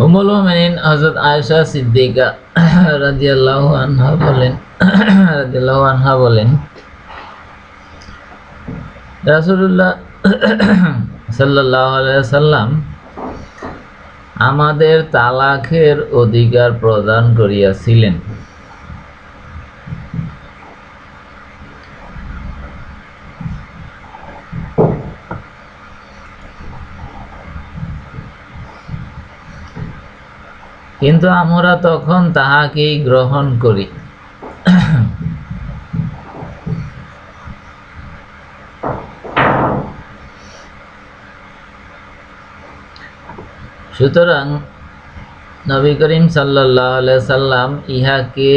উম্মুল মুমিনিন হযরত আয়েশা সিদ্দিকা রাদিয়াল্লাহু আনহা বলেন রাসূলুল্লাহ সাল্লাল্লাহু আলাইহি ওয়াসাল্লাম আমাদের তালাকের অধিকার প্রদান করিয়াছিলেন। কিন্তু আমরা তখন তাহাকেই গ্রহণ করি। সুতরাং নবী করিম সাল্লাল্লাহু আলাইহি সাল্লাম ইহাকে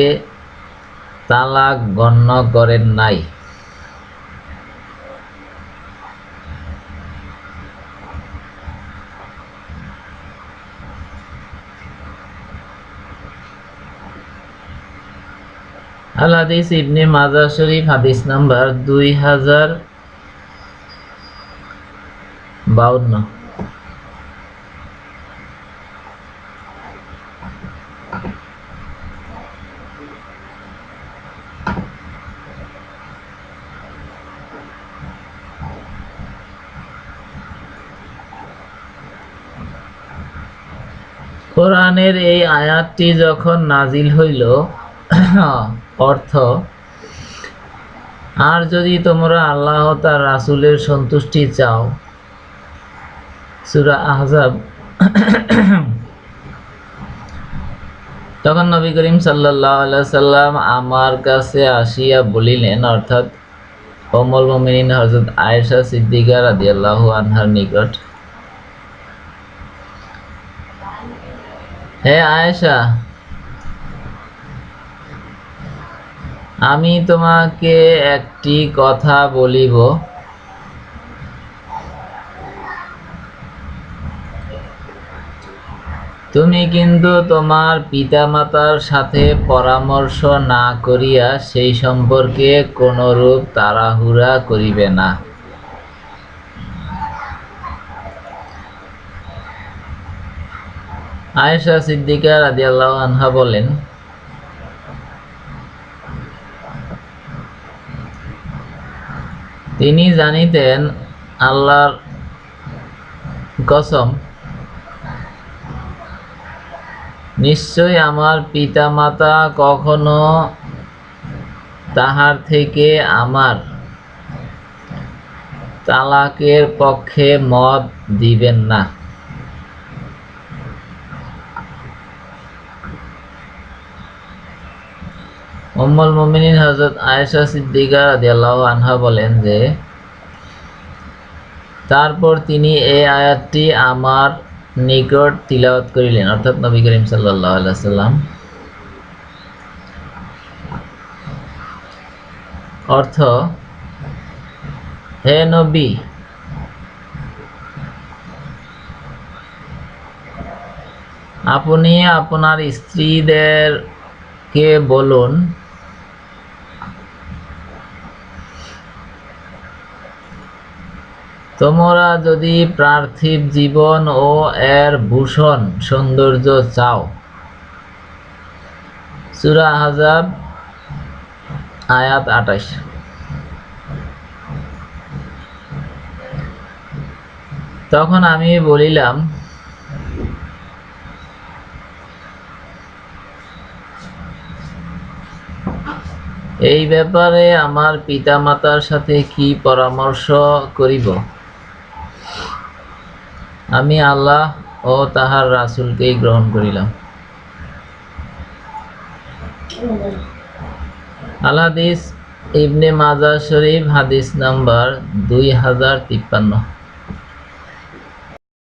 তালাক গণ্য করেন নাই। আল হাদিস ইবনে মাজাহ শরীফ হাদিস নাম্বার 2052। কোরআনের এই আয়াতটি যখন নাজিল হইল, অর্থ, আর যদি তোমরা আল্লাহ তার রাসূলের সন্তুষ্টি চাও, সূরা আহজাব। তখন নবী করিম সাল্লাল্লাহু আলাইহি সাল্লাম আমার কাছে আসিয়া বলিলেন, অর্থাৎ উম্মুল মুমিনিন হযরত আয়েশা সিদ্দিকা রাদিয়াল্লাহু আনহার নিকট, হে আয়েশা, আমি তোমাকে একটি কথা বলিব, তুমি কিন্তু তোমার পিতামাতার সাথে পরামর্শ না করিয়া সেই সম্পর্কে কোনরূপ তাড়াহুড়া করিবে না। আয়েশা সিদ্দিকা রাদিয়াল্লাহু আনহা বলেন, তিনি জানিতেন, আল্লাহর কসম, নিশ্চয় আমার পিতামাতা কখনো তাহার থেকে আমার তালাকের পক্ষে মত দিবেন না। উম্মুল মুমিনিন হযরত আয়েশা সিদ্দিকা রাদিয়াল্লাহু আনহা বলেন যে, তারপর তিনি এই আয়াতটি আমার নিকট তিলাওয়াত করিলেন, অর্থাৎ নবী করিম সাল্লাল্লাহু আলাইহি ওয়াসাল্লাম। অর্থ, হে নবী, আপনি আপনার স্ত্রীদেরকে বলুন, তোমরা যদি পার্থিব জীবন ও এর ভূষণ সৌন্দর্য চাও, সূরা আহজাব আয়াত 28। তখন আমি বলিলাম, এই ব্যাপারে আমার পিতামাতার সাথে কি পরামর্শ করিব? আমি আল্লাহ ও তাহার রাসূলকেই গ্রহণ করিলাম। আল হাদিস ইবনে মাজাহ শরীফ হাদিস নাম্বার 2053।